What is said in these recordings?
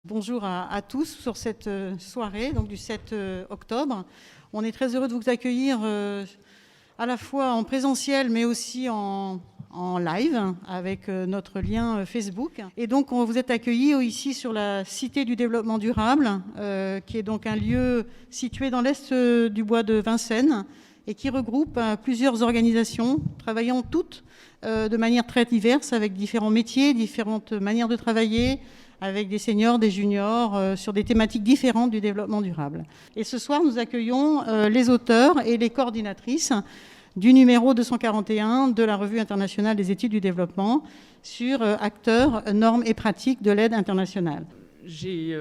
Bonjour à tous sur cette soirée donc du 7 octobre. On est très heureux de vous accueillir à la fois en présentiel mais aussi en live avec notre lien Facebook. Et donc vous êtes accueillis ici sur la Cité du Développement Durable, qui est donc un lieu situé dans l'est du bois de Vincennes et qui regroupe plusieurs organisations travaillant toutes de manière très diverse avec différents métiers, différentes manières de travailler, avec des seniors, des juniors, sur des thématiques différentes du développement durable. Et ce soir, nous accueillons les auteurs et les coordinatrices du numéro 241 de la Revue internationale des études du développement sur acteurs, normes et pratiques de l'aide internationale. J'ai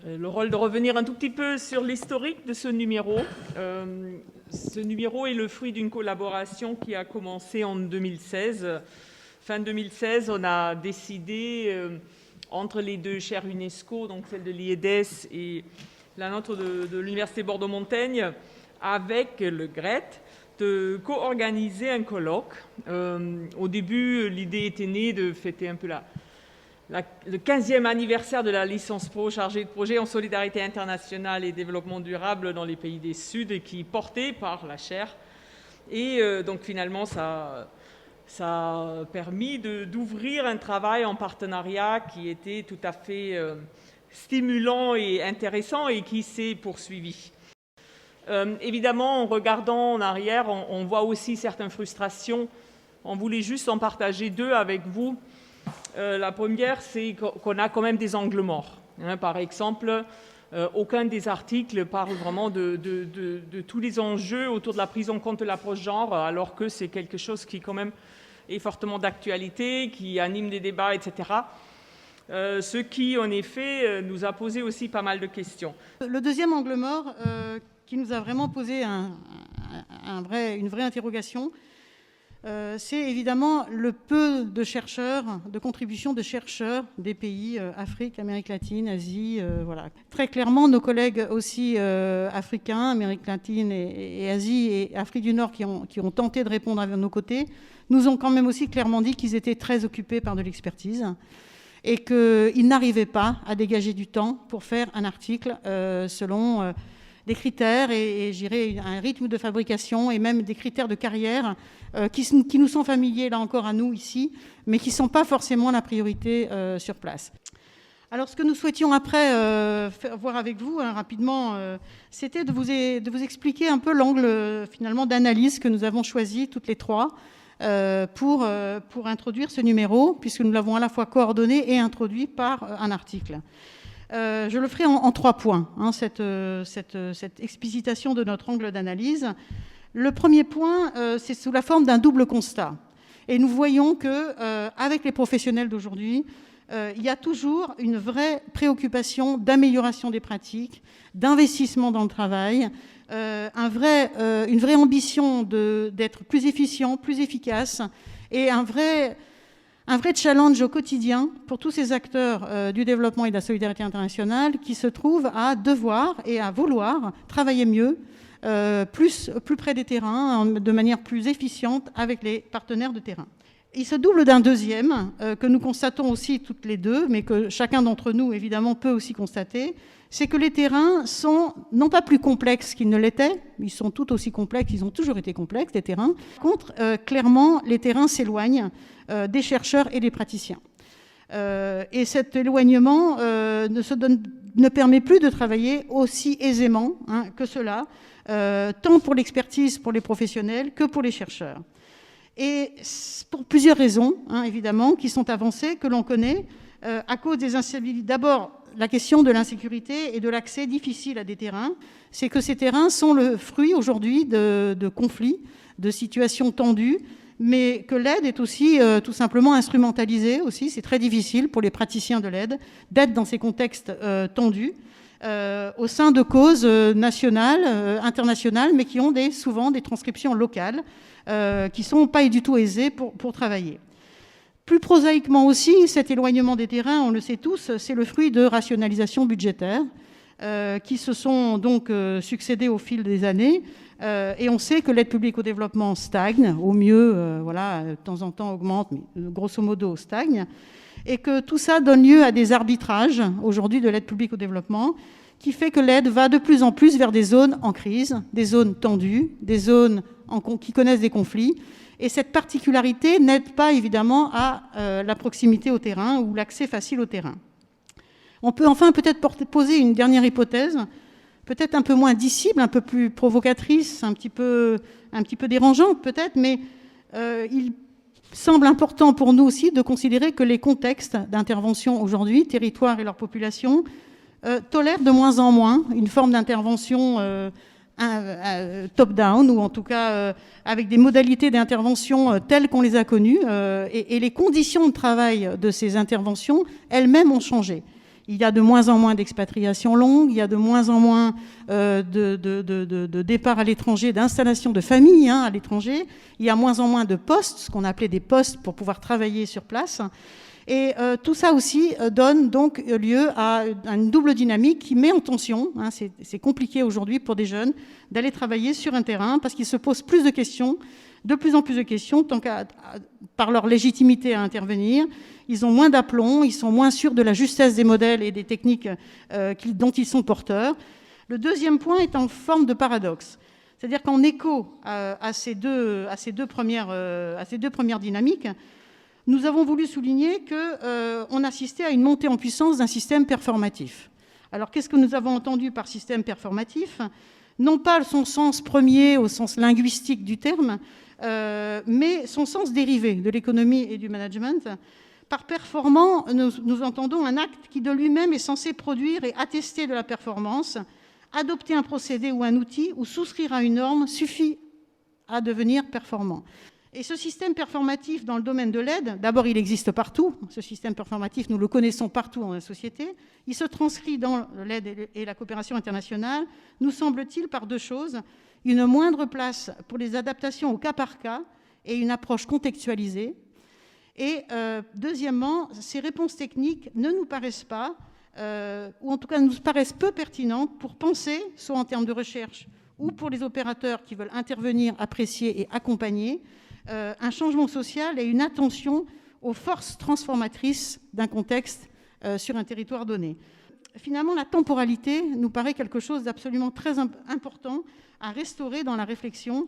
le rôle de revenir un tout petit peu sur l'historique de ce numéro. Ce numéro est le fruit d'une collaboration qui a commencé en 2016. Fin 2016, on a décidé... entre les deux chaires UNESCO, donc celle de l'IEDES et la nôtre de l'Université Bordeaux-Montaigne, avec le GRET, de co-organiser un colloque. Au début, l'idée était née de fêter un peu le 15e anniversaire de la licence pro chargée de projet en solidarité internationale et développement durable dans les pays des Sud, et qui est portée par la chaire. Et donc finalement, ça a permis d'ouvrir un travail en partenariat qui était tout à fait stimulant et intéressant et qui s'est poursuivi. Évidemment, en regardant en arrière, on voit aussi certaines frustrations. On voulait juste en partager deux avec vous. La première, c'est qu'on a quand même des angles morts. Par exemple, aucun des articles parle vraiment de tous les enjeux autour de la prise en compte de l'approche genre, alors que c'est quelque chose qui quand même est fortement d'actualité, qui anime des débats, etc. Ce qui, en effet, nous a posé aussi pas mal de questions. Le deuxième angle mort qui nous a vraiment posé une vraie interrogation, c'est évidemment le peu de chercheurs, de contributions de chercheurs des pays Afrique, Amérique latine, Asie. Voilà. Très clairement, nos collègues aussi africains, Amérique latine et Asie et Afrique du Nord qui ont tenté de répondre à nos côtés, nous ont quand même aussi clairement dit qu'ils étaient très occupés par de l'expertise et qu'ils n'arrivaient pas à dégager du temps pour faire un article selon des critères et je dirais un rythme de fabrication et même des critères de carrière qui nous sont familiers, là encore, à nous ici, mais qui ne sont pas forcément la priorité sur place. Alors, ce que nous souhaitions après voir avec vous rapidement, c'était de vous expliquer un peu l'angle finalement d'analyse que nous avons choisi toutes les trois pour introduire ce numéro, puisque nous l'avons à la fois coordonné et introduit par un article. Je le ferai en 3 points, cette explicitation de notre angle d'analyse. Le premier point, c'est sous la forme d'un double constat. Et nous voyons qu'avec les professionnels d'aujourd'hui, il y a toujours une vraie préoccupation d'amélioration des pratiques, d'investissement dans le travail, une vraie ambition d'être plus efficient, plus efficace, et un vrai challenge au quotidien pour tous ces acteurs du développement et de la solidarité internationale qui se trouvent à devoir et à vouloir travailler mieux, plus près des terrains, de manière plus efficiente avec les partenaires de terrain. Il se double d'un deuxième que nous constatons aussi toutes les deux, mais que chacun d'entre nous, évidemment, peut aussi constater, c'est que les terrains sont non pas plus complexes qu'ils ne l'étaient, ils sont tout aussi complexes, ils ont toujours été complexes, les terrains. Par contre, clairement, les terrains s'éloignent des chercheurs et des praticiens. Et cet éloignement ne permet plus de travailler aussi aisément que cela, tant pour l'expertise, pour les professionnels, que pour les chercheurs. Et pour plusieurs raisons, évidemment, qui sont avancées, que l'on connaît, à cause des instabilités. D'abord, la question de l'insécurité et de l'accès difficile à des terrains, c'est que ces terrains sont le fruit aujourd'hui de conflits, de situations tendues, mais que l'aide est aussi tout simplement instrumentalisée aussi. C'est très difficile pour les praticiens de l'aide d'être dans ces contextes tendus, au sein de causes nationales, internationales, mais qui ont souvent des transcriptions locales, qui ne sont pas du tout aisées pour travailler. Plus prosaïquement aussi, cet éloignement des terrains, on le sait tous, c'est le fruit de rationalisation budgétaire. qui se sont donc succédés au fil des années. Et on sait que l'aide publique au développement stagne, au mieux, voilà, de temps en temps augmente, mais grosso modo stagne, et que tout ça donne lieu à des arbitrages aujourd'hui de l'aide publique au développement, qui fait que l'aide va de plus en plus vers des zones en crise, des zones tendues, des zones qui connaissent des conflits. Et cette particularité n'aide pas évidemment à la proximité au terrain ou l'accès facile au terrain. On peut enfin peut-être poser une dernière hypothèse, peut-être un peu moins dissible, un peu plus provocatrice, un petit peu dérangeante peut-être, mais il semble important pour nous aussi de considérer que les contextes d'intervention aujourd'hui, territoires et leur population, tolèrent de moins en moins une forme d'intervention top-down, ou en tout cas avec des modalités d'intervention telles qu'on les a connues, et les conditions de travail de ces interventions elles-mêmes ont changé. Il y a de moins en moins d'expatriations longues, il y a de moins en moins de départs à l'étranger, d'installations de familles à l'étranger, il y a moins en moins de postes, ce qu'on appelait des postes pour pouvoir travailler sur place. Et tout ça aussi donne donc lieu à une double dynamique qui met en tension. C'est compliqué aujourd'hui pour des jeunes d'aller travailler sur un terrain parce qu'ils se posent plus de questions, de plus en plus de questions, par leur légitimité à intervenir. Ils ont moins d'aplomb, ils sont moins sûrs de la justesse des modèles et des techniques dont ils sont porteurs. Le deuxième point est en forme de paradoxe. C'est-à-dire qu'en écho à ces deux premières dynamiques, nous avons voulu souligner qu'on assistait à une montée en puissance d'un système performatif. Alors, qu'est-ce que nous avons entendu par système performatif ? Non pas son sens premier au sens linguistique du terme, mais son sens dérivé de l'économie et du management. Par performant, nous entendons un acte qui de lui-même est censé produire et attester de la performance. Adopter un procédé ou un outil ou souscrire à une norme suffit à devenir performant. Et ce système performatif dans le domaine de l'aide, d'abord il existe partout, ce système performatif nous le connaissons partout dans la société, il se transcrit dans l'aide et la coopération internationale, nous semble-t-il par deux choses, une moindre place pour les adaptations au cas par cas et une approche contextualisée, et deuxièmement, ces réponses techniques ne nous paraissent pas, ou en tout cas nous paraissent peu pertinentes pour penser, soit en termes de recherche ou pour les opérateurs qui veulent intervenir, apprécier et accompagner, un changement social et une attention aux forces transformatrices d'un contexte sur un territoire donné. Finalement, la temporalité nous paraît quelque chose d'absolument très important à restaurer dans la réflexion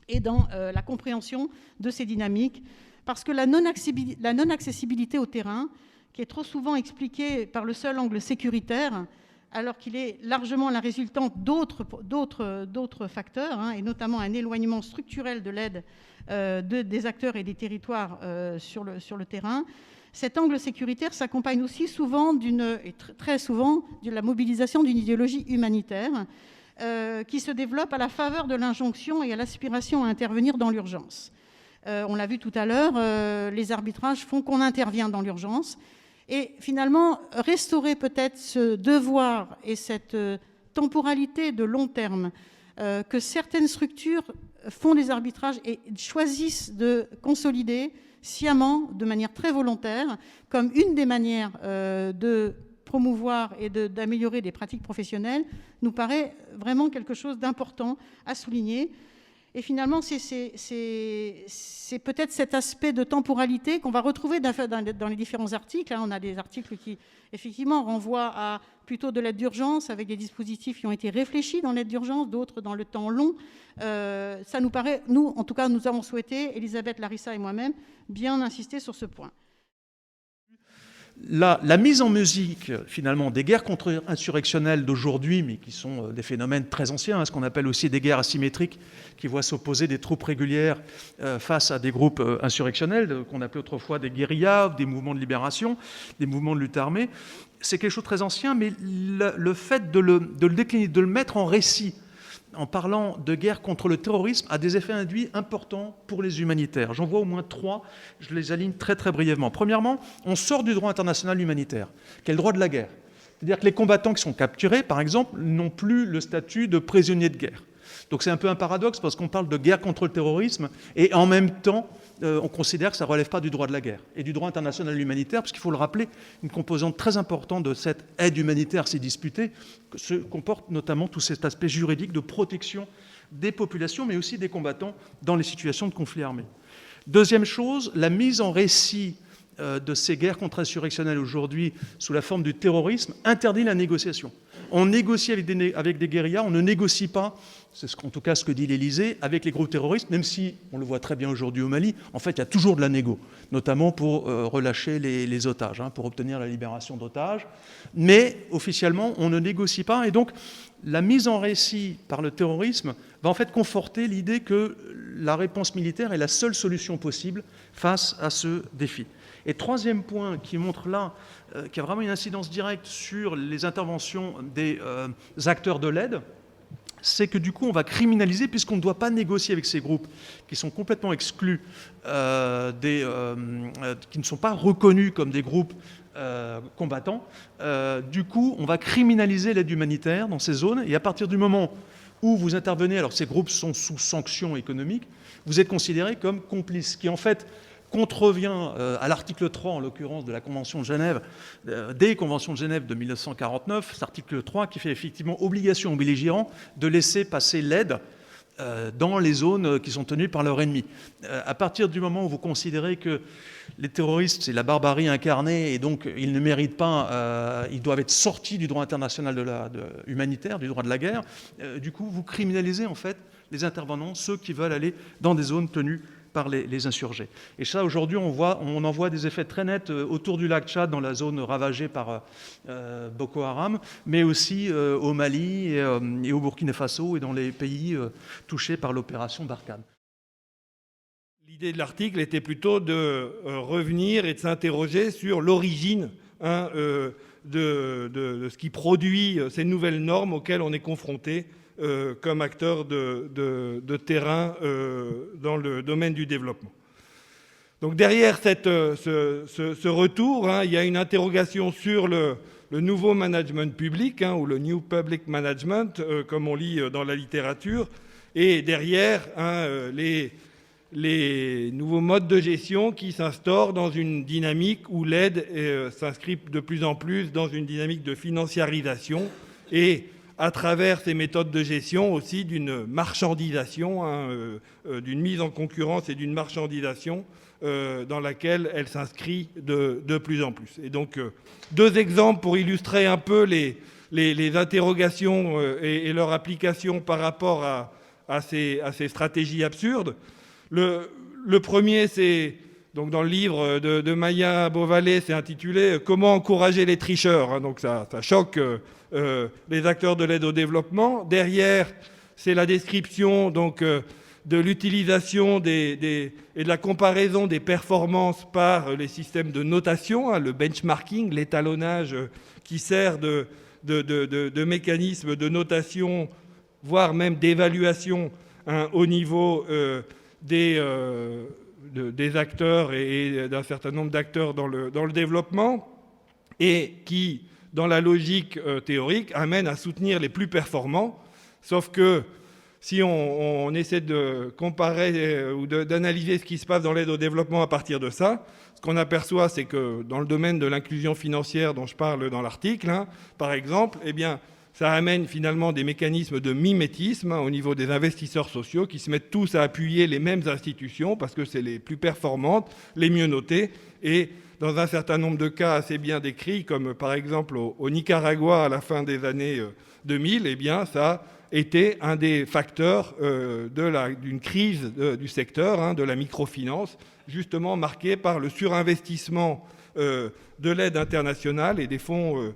et dans la compréhension de ces dynamiques, parce que la non-accessibilité au terrain, qui est trop souvent expliquée par le seul angle sécuritaire, alors qu'il est largement la résultante d'autres facteurs, et notamment un éloignement structurel de l'aide des acteurs et des territoires sur le terrain. Cet angle sécuritaire s'accompagne aussi souvent très souvent de la mobilisation d'une idéologie humanitaire qui se développe à la faveur de l'injonction et à l'aspiration à intervenir dans l'urgence. On l'a vu tout à l'heure, les arbitrages font qu'on intervient dans l'urgence. Et finalement, restaurer peut-être ce devoir et cette temporalité de long terme que certaines structures font des arbitrages et choisissent de consolider sciemment, de manière très volontaire, comme une des manières de promouvoir et d'améliorer des pratiques professionnelles, nous paraît vraiment quelque chose d'important à souligner. Et finalement, c'est peut-être cet aspect de temporalité qu'on va retrouver dans les différents articles. On a des articles qui, effectivement, renvoient à plutôt de l'aide d'urgence, avec des dispositifs qui ont été réfléchis dans l'aide d'urgence, d'autres dans le temps long. Ça nous paraît, nous, en tout cas, nous avons souhaité, Elisabeth, Larissa et moi-même, bien insister sur ce point. La mise en musique, finalement, des guerres contre-insurrectionnelles d'aujourd'hui, mais qui sont des phénomènes très anciens, ce qu'on appelle aussi des guerres asymétriques, qui voient s'opposer des troupes régulières face à des groupes insurrectionnels, qu'on appelait autrefois des guérillas, des mouvements de libération, des mouvements de lutte armée. C'est quelque chose de très ancien, mais le fait de le décliner, de le mettre en récit, en parlant de guerre contre le terrorisme, a des effets induits importants pour les humanitaires. J'en vois au moins 3, je les aligne très très brièvement. Premièrement, on sort du droit international humanitaire, qui est le droit de la guerre. C'est-à-dire que les combattants qui sont capturés, par exemple, n'ont plus le statut de prisonniers de guerre. Donc c'est un peu un paradoxe parce qu'on parle de guerre contre le terrorisme et en même temps, on considère que ça ne relève pas du droit de la guerre et du droit international humanitaire, parce qu'il faut le rappeler, une composante très importante de cette aide humanitaire si disputée se comporte notamment tout cet aspect juridique de protection des populations, mais aussi des combattants dans les situations de conflit armé. Deuxième chose, la mise en récit de ces guerres contre-insurrectionnelles aujourd'hui sous la forme du terrorisme interdit la négociation. On négocie avec des guérillas, on ne négocie pas, c'est en tout cas ce que dit l'Élysée, avec les groupes terroristes, même si, on le voit très bien aujourd'hui au Mali, en fait il y a toujours de la négo, notamment pour relâcher les otages, pour obtenir la libération d'otages. Mais officiellement, on ne négocie pas, et donc la mise en récit par le terrorisme va en fait conforter l'idée que la réponse militaire est la seule solution possible face à ce défi. Et troisième point qui montre là, qui a vraiment une incidence directe sur les interventions des acteurs de l'aide, c'est que du coup on va criminaliser, puisqu'on ne doit pas négocier avec ces groupes qui sont complètement exclus, qui ne sont pas reconnus comme des groupes combattants. Du coup on va criminaliser l'aide humanitaire dans ces zones, et à partir du moment où vous intervenez, alors ces groupes sont sous sanctions économiques, vous êtes considérés comme complices, ce qui en fait contrevient à l'article 3, en l'occurrence, de la Convention de Genève, des Conventions de Genève de 1949, cet article 3 qui fait effectivement obligation aux belligérants de laisser passer l'aide dans les zones qui sont tenues par leur ennemi. À partir du moment où vous considérez que les terroristes, c'est la barbarie incarnée, et donc ils ne méritent pas, ils doivent être sortis du droit international humanitaire, du droit de la guerre, du coup vous criminalisez en fait les intervenants, ceux qui veulent aller dans des zones tenues par les insurgés. Et ça, aujourd'hui, on en voit des effets très nets autour du lac Tchad, dans la zone ravagée par Boko Haram, mais aussi au Mali et au Burkina Faso et dans les pays touchés par l'opération Barkhane. L'idée de l'article était plutôt de revenir et de s'interroger sur l'origine de ce qui produit ces nouvelles normes auxquelles on est confronté comme acteur de terrain dans le domaine du développement. Donc derrière ce retour, il y a une interrogation sur le nouveau management public, ou le New Public Management, comme on lit dans la littérature, et derrière les nouveaux modes de gestion qui s'instaurent dans une dynamique où l'aide s'inscrit de plus en plus dans une dynamique de financiarisation, et à travers ces méthodes de gestion aussi d'une marchandisation, d'une mise en concurrence et d'une marchandisation dans laquelle elle s'inscrit de plus en plus. Et donc, deux exemples pour illustrer un peu les interrogations et leur application par rapport à ces stratégies absurdes. Le premier, c'est donc dans le livre de Maya Beauvalet, c'est intitulé « Comment encourager les tricheurs ». Donc ça choque les acteurs de l'aide au développement. Derrière, c'est la description donc, de l'utilisation et de la comparaison des performances par les systèmes de notation, le benchmarking, l'étalonnage qui sert de mécanisme de notation, voire même d'évaluation au niveau des acteurs et d'un certain nombre d'acteurs dans le développement, et qui, dans la logique théorique, amène à soutenir les plus performants. Sauf que si on essaie de comparer ou d'analyser ce qui se passe dans l'aide au développement à partir de ça, ce qu'on aperçoit, c'est que dans le domaine de l'inclusion financière dont je parle dans l'article, par exemple, eh bien, ça amène finalement des mécanismes de mimétisme au niveau des investisseurs sociaux qui se mettent tous à appuyer les mêmes institutions parce que c'est les plus performantes, les mieux notées, et dans un certain nombre de cas assez bien décrits, comme par exemple au Nicaragua à la fin des années 2000, eh bien, ça a été un des facteurs d'une crise du secteur, de la microfinance, justement marquée par le surinvestissement de l'aide internationale et des fonds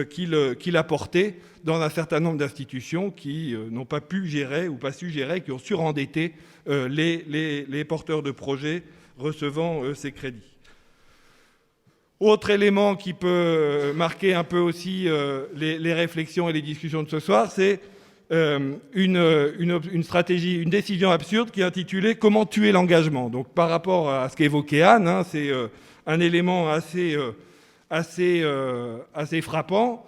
qu'il a portés dans un certain nombre d'institutions qui n'ont pas pu gérer ou pas su gérer, qui ont surendetté les porteurs de projets recevant ces crédits. Autre élément qui peut marquer un peu aussi les réflexions et les discussions de ce soir, c'est une stratégie, une décision absurde qui est intitulée « Comment tuer l'engagement ». Donc par rapport à ce qu'évoquait Anne, c'est un élément assez frappant.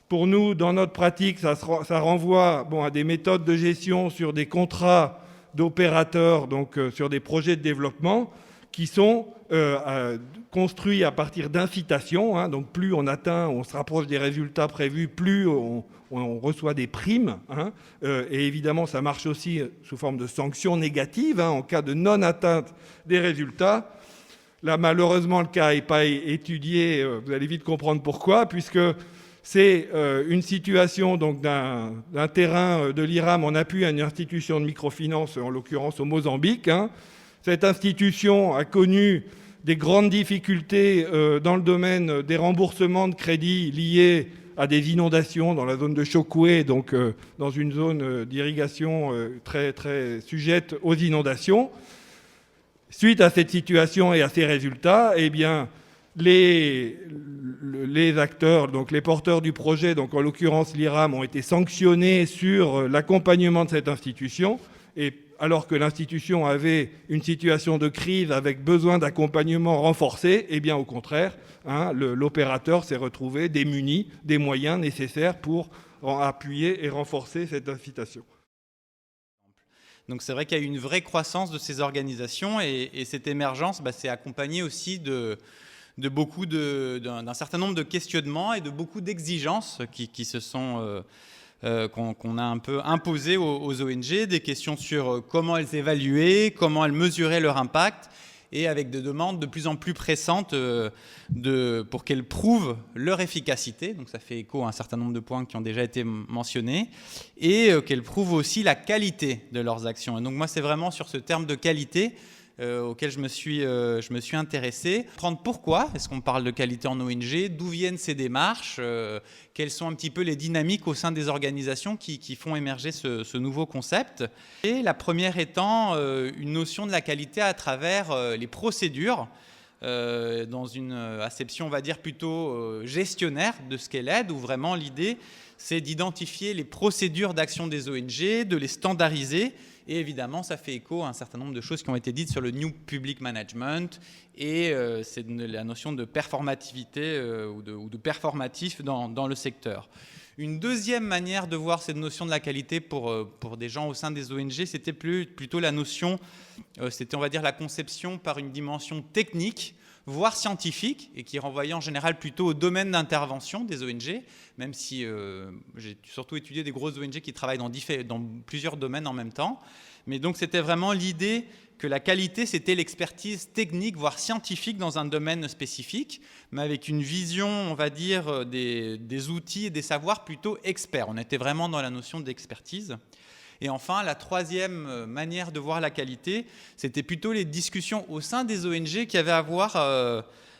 Pour nous, dans notre pratique, ça renvoie à des méthodes de gestion sur des contrats d'opérateurs, donc sur des projets de développement qui sont construits à partir d'incitations. Donc plus on se rapproche des résultats prévus, plus on reçoit des primes. Et évidemment, ça marche aussi sous forme de sanctions négatives en cas de non-atteinte des résultats. Là, malheureusement, le cas n'est pas étudié. Vous allez vite comprendre pourquoi, puisque c'est une situation donc, d'un terrain de l'IRAM en appui à une institution de microfinance, en l'occurrence au Mozambique. Cette institution a connu des grandes difficultés dans le domaine des remboursements de crédits liés à des inondations dans la zone de Chokwe, donc dans une zone d'irrigation très, très sujette aux inondations. Suite à cette situation et à ces résultats, eh bien, les acteurs, donc les porteurs du projet, donc en l'occurrence l'IRAM, ont été sanctionnés sur l'accompagnement de cette institution. Et alors que l'institution avait une situation de crise avec besoin d'accompagnement renforcé, eh bien au contraire, l'opérateur s'est retrouvé démuni des moyens nécessaires pour appuyer et renforcer cette incitation. Donc c'est vrai qu'il y a eu une vraie croissance de ces organisations et cette émergence s'est accompagnée aussi d'un certain nombre de questionnements et de beaucoup d'exigences qui se sont qu'on a un peu imposées aux ONG, des questions sur comment elles évaluaient, comment elles mesuraient leur impact, et avec des demandes de plus en plus pressantes pour qu'elles prouvent leur efficacité. Donc ça fait écho à un certain nombre de points qui ont déjà été mentionnés, et qu'elles prouvent aussi la qualité de leurs actions. Et donc moi, c'est vraiment sur ce terme de qualité auquel je me suis intéressé. Prendre pourquoi est-ce qu'on parle de qualité en ONG, d'où viennent ces démarches, quelles sont un petit peu les dynamiques au sein des organisations qui font émerger ce nouveau concept. Et la première étant une notion de la qualité à travers les procédures, dans une acception, on va dire, plutôt gestionnaire de ce qu'elle aide, où vraiment l'idée, c'est d'identifier les procédures d'action des ONG, de les standardiser. Et évidemment, ça fait écho à un certain nombre de choses qui ont été dites sur le New Public Management, et c'est la notion de performativité ou de performatif dans le secteur. Une deuxième manière de voir cette notion de la qualité pour des gens au sein des ONG, c'était plutôt la notion, c'était, on va dire, la conception par une dimension technique, voire scientifique, et qui renvoyait en général plutôt au domaine d'intervention des ONG, même si j'ai surtout étudié des grosses ONG qui travaillent dans plusieurs domaines en même temps. Mais donc c'était vraiment l'idée que la qualité, c'était l'expertise technique, voire scientifique dans un domaine spécifique, mais avec une vision, on va dire, des outils et des savoirs plutôt experts. On était vraiment dans la notion d'expertise. Et enfin, la troisième manière de voir la qualité, c'était plutôt les discussions au sein des ONG qui avaient à voir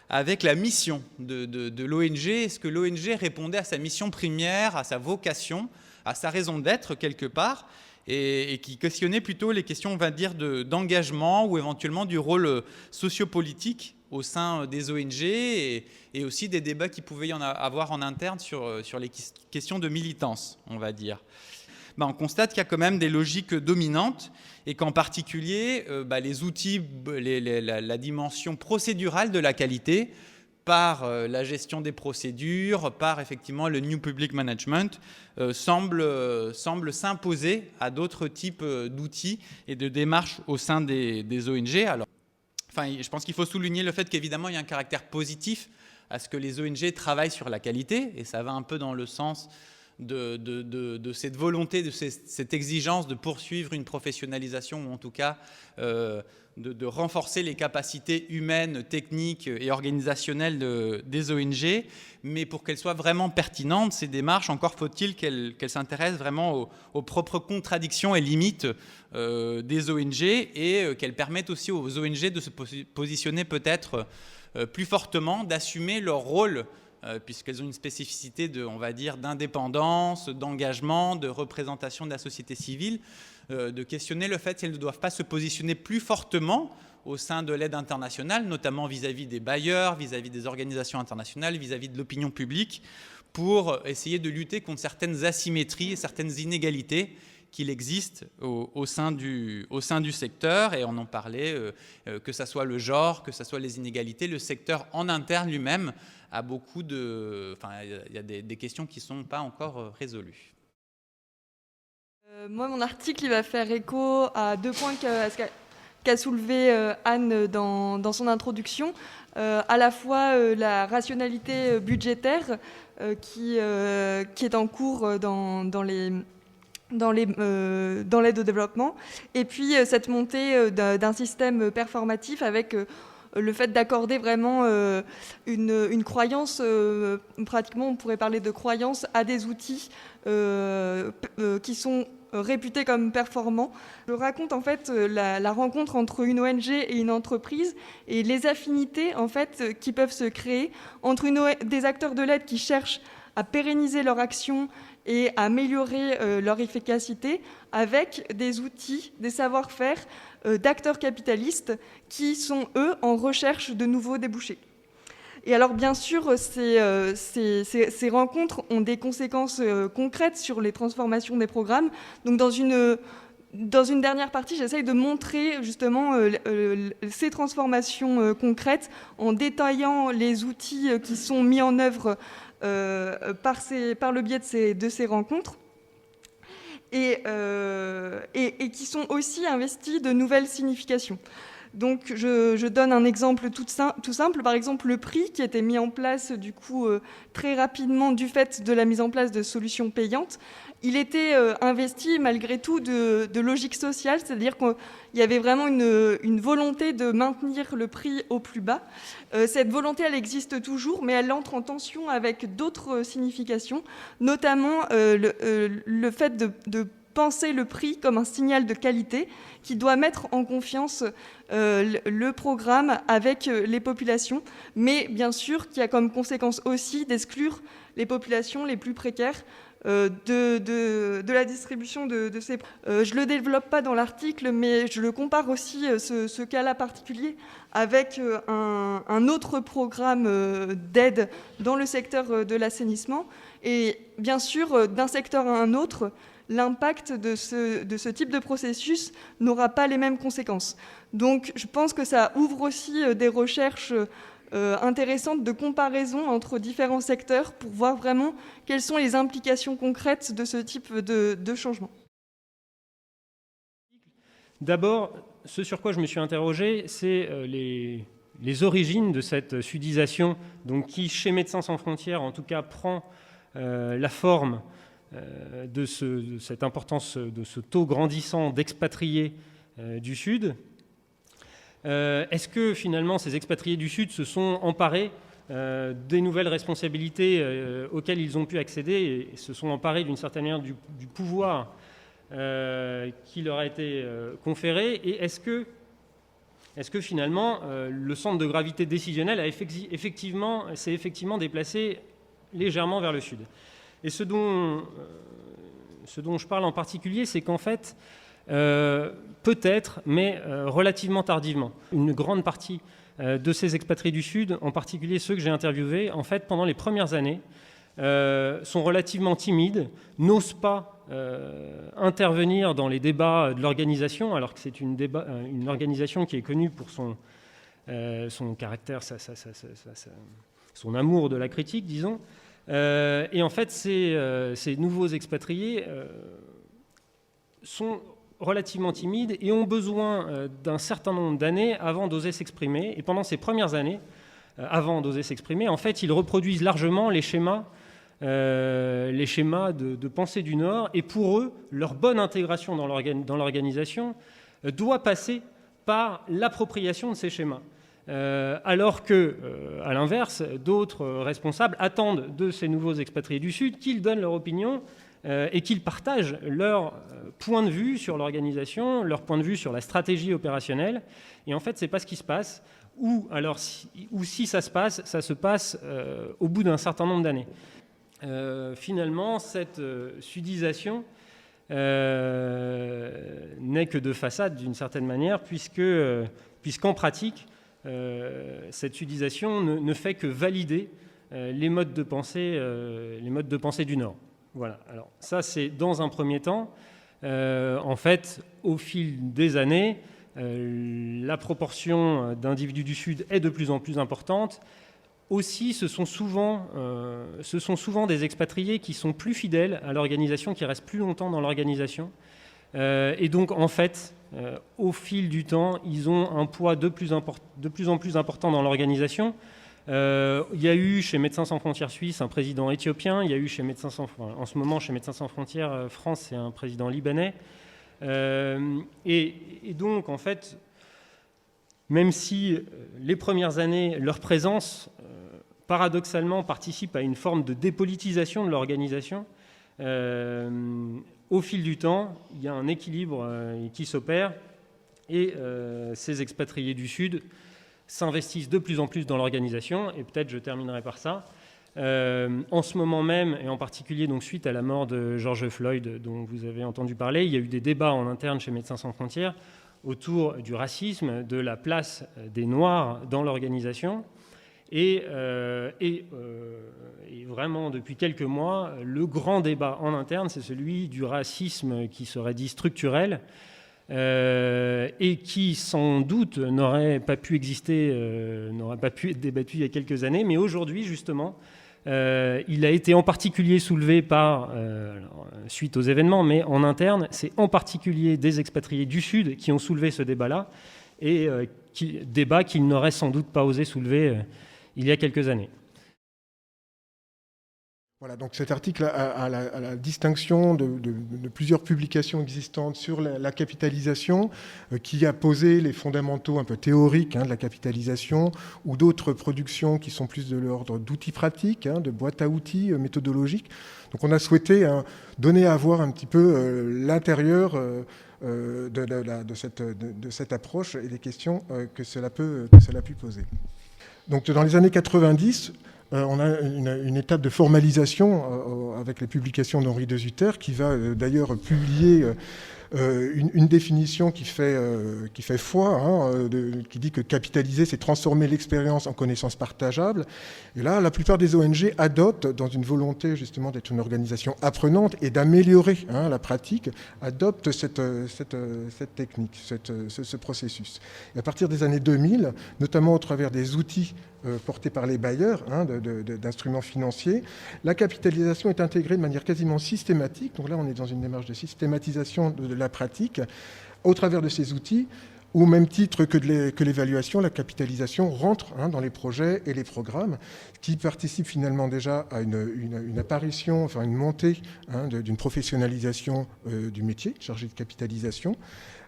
avec la mission de l'ONG. Est-ce que l'ONG répondait à sa mission première, à sa vocation, à sa raison d'être quelque part, et qui questionnait plutôt les questions, on va dire, d'engagement ou éventuellement du rôle sociopolitique au sein des ONG, et aussi des débats qu'il pouvait y en avoir en interne sur les questions de militance, on va dire. On constate qu'il y a quand même des logiques dominantes et qu'en particulier, les outils, la dimension procédurale de la qualité, par la gestion des procédures, par effectivement le New Public Management, semble s'imposer à d'autres types d'outils et de démarches au sein des ONG. Alors, je pense qu'il faut souligner le fait qu'évidemment, il y a un caractère positif à ce que les ONG travaillent sur la qualité, et ça va un peu dans le sens de cette volonté, de cette exigence de poursuivre une professionnalisation, ou en tout cas de renforcer les capacités humaines, techniques et organisationnelles des ONG. Mais pour qu'elles soient vraiment pertinentes, ces démarches, encore faut-il qu'elles s'intéressent vraiment aux propres contradictions et limites des ONG, et qu'elles permettent aussi aux ONG de se positionner peut-être plus fortement, d'assumer leur rôle, puisqu'elles ont une spécificité on va dire, d'indépendance, d'engagement, de représentation de la société civile, de questionner le fait qu'elles ne doivent pas se positionner plus fortement au sein de l'aide internationale, notamment vis-à-vis des bailleurs, vis-à-vis des organisations internationales, vis-à-vis de l'opinion publique, pour essayer de lutter contre certaines asymétries et certaines inégalités qu'il existe au sein du secteur, et on en parlait, que ce soit le genre, que ce soit les inégalités, le secteur en interne lui-même a beaucoup de... Enfin, il y a des questions qui ne sont pas encore résolues. Moi, mon article, il va faire écho à 2 points qu'a soulevé Anne dans son introduction. À la fois la rationalité budgétaire qui est en cours dans l'aide au développement, et puis cette montée d'un système performatif avec le fait d'accorder vraiment une croyance, pratiquement on pourrait parler de croyance, à des outils qui sont réputés comme performants. Je raconte en fait la rencontre entre une ONG et une entreprise et les affinités en fait qui peuvent se créer entre des acteurs de l'aide qui cherchent à pérenniser leur action et à améliorer leur efficacité avec des outils, des savoir-faire d'acteurs capitalistes qui sont, eux, en recherche de nouveaux débouchés. Et alors, bien sûr, ces rencontres ont des conséquences concrètes sur les transformations des programmes. Donc, dans une dernière partie, j'essaye de montrer justement ces transformations concrètes en détaillant les outils qui sont mis en œuvre par le biais de ces rencontres. Et qui sont aussi investis de nouvelles significations. Donc je donne un exemple tout simple, par exemple le prix qui a été mis en place du coup très rapidement du fait de la mise en place de solutions payantes. Il était investi malgré tout de logique sociale, c'est-à-dire qu'il y avait vraiment une volonté de maintenir le prix au plus bas. Cette volonté, elle existe toujours, mais elle entre en tension avec d'autres significations, notamment le fait de penser le prix comme un signal de qualité qui doit mettre en confiance le programme avec les populations, mais bien sûr qui a comme conséquence aussi d'exclure les populations les plus précaires de la distribution de ces... je ne le développe pas dans l'article, mais je le compare aussi, ce cas-là particulier, avec un autre programme d'aide dans le secteur de l'assainissement. Et bien sûr, d'un secteur à un autre, l'impact de ce type de processus n'aura pas les mêmes conséquences. Donc je pense que ça ouvre aussi des recherches intéressantes de comparaison entre différents secteurs pour voir vraiment quelles sont les implications concrètes de ce type de changement. D'abord, ce sur quoi je me suis interrogé, c'est les origines de cette sudisation, donc qui, chez Médecins sans frontières, en tout cas, prend la forme de cette importance, de ce taux grandissant d'expatriés du Sud. Est-ce que finalement ces expatriés du Sud se sont emparés des nouvelles responsabilités auxquelles ils ont pu accéder et se sont emparés d'une certaine manière du pouvoir qui leur a été conféré? Et est-ce que finalement le centre de gravité décisionnel s'est effectivement déplacé légèrement vers le Sud? Et ce dont je parle en particulier, c'est qu'en fait, peut-être, mais relativement tardivement, une grande partie de ces expatriés du Sud, en particulier ceux que j'ai interviewés, en fait, pendant les premières années, sont relativement timides, n'osent pas intervenir dans les débats de l'organisation, alors que c'est une organisation qui est connue pour son caractère, son amour de la critique, disons. Et en fait, ces nouveaux expatriés sont relativement timides et ont besoin d'un certain nombre d'années avant d'oser s'exprimer. Et pendant ces premières années, avant d'oser s'exprimer, en fait, ils reproduisent largement les schémas de pensée du Nord. Et pour eux, leur bonne intégration dans l'organisation doit passer par l'appropriation de ces schémas. Alors que, à l'inverse, d'autres responsables attendent de ces nouveaux expatriés du Sud qu'ils donnent leur opinion et qu'ils partagent leur point de vue sur l'organisation, leur point de vue sur la stratégie opérationnelle. Et en fait, ce n'est pas ce qui se passe. Ou si ça se passe au bout d'un certain nombre d'années. Finalement, cette sudisation n'est que de façade d'une certaine manière, puisqu'en pratique, cette sudisation ne fait que valider les modes de pensée du Nord. Voilà. Alors ça, c'est dans un premier temps. en fait, au fil des années, la proportion d'individus du Sud est de plus en plus importante. Aussi, ce sont souvent des expatriés qui sont plus fidèles à l'organisation, qui restent plus longtemps dans l'organisation. Et donc, en fait, au fil du temps, ils ont un poids de plus en plus important dans l'organisation. Il y a eu chez Médecins sans frontières Suisse un président éthiopien, il y a eu chez en ce moment chez Médecins sans frontières France, c'est un président libanais. Et donc, en fait, même si les premières années, leur présence, paradoxalement, participe à une forme de dépolitisation de l'organisation, au fil du temps, il y a un équilibre qui s'opère et ces expatriés du Sud s'investissent de plus en plus dans l'organisation. Et peut-être je terminerai par ça. En ce moment même, et en particulier donc, suite à la mort de George Floyd, dont vous avez entendu parler, il y a eu des débats en interne chez Médecins sans frontières autour du racisme, de la place des Noirs dans l'organisation. Et vraiment, depuis quelques mois, le grand débat en interne, c'est celui du racisme qui serait dit structurel et qui, sans doute, n'aurait pas pu exister, n'aurait pas pu être débattu il y a quelques années. Mais aujourd'hui, justement, il a été en particulier soulevé suite aux événements, mais en interne, c'est en particulier des expatriés du Sud qui ont soulevé ce débat-là, et débat qu'ils n'auraient sans doute pas osé soulever il y a quelques années. Voilà, donc cet article a la distinction de plusieurs publications existantes sur la capitalisation, qui a posé les fondamentaux un peu théoriques de la capitalisation, ou d'autres productions qui sont plus de l'ordre d'outils pratiques, de boîtes à outils méthodologiques. Donc on a souhaité donner à voir un petit peu l'intérieur de cette approche et les questions que cela a pu poser. Donc dans les années 90, on a une étape de formalisation avec les publications d'Henri de Zutter, qui va d'ailleurs publier une définition qui fait foi, qui dit que capitaliser, c'est transformer l'expérience en connaissances partageables. Et là, la plupart des ONG adoptent, dans une volonté justement d'être une organisation apprenante et d'améliorer la pratique, adoptent cette technique, ce processus. Et à partir des années 2000, notamment au travers des outils portés par les bailleurs d'instruments financiers, la capitalisation est intégrée de manière quasiment systématique. Donc là, on est dans une démarche de systématisation de la pratique au travers de ces outils. Au même titre que l'évaluation, la capitalisation rentre dans les projets et les programmes, qui participent finalement déjà à une apparition, enfin une montée d'une professionnalisation du métier chargé de capitalisation,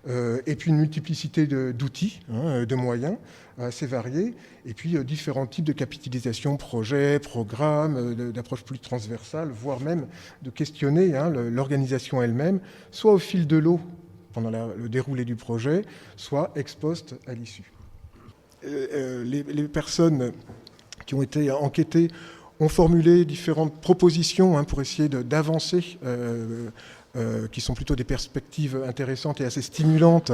et puis une multiplicité d'outils, de moyens assez variés, et puis différents types de capitalisation, projets, programmes, d'approches plus transversales, voire même de questionner l'organisation elle-même, soit au fil de l'eau, pendant le déroulé du projet, soit ex post à l'issue. Les personnes qui ont été enquêtées ont formulé différentes propositions pour essayer d'avancer, qui sont plutôt des perspectives intéressantes et assez stimulantes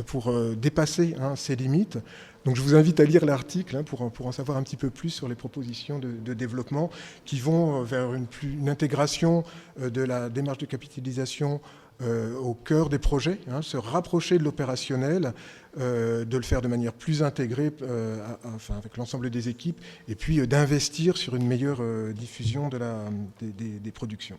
pour dépasser ces limites. Donc je vous invite à lire l'article pour en savoir un petit peu plus sur les propositions de développement qui vont vers une intégration de la démarche de capitalisation au cœur des projets, se rapprocher de l'opérationnel, de le faire de manière plus intégrée avec l'ensemble des équipes, et puis d'investir sur une meilleure diffusion des productions.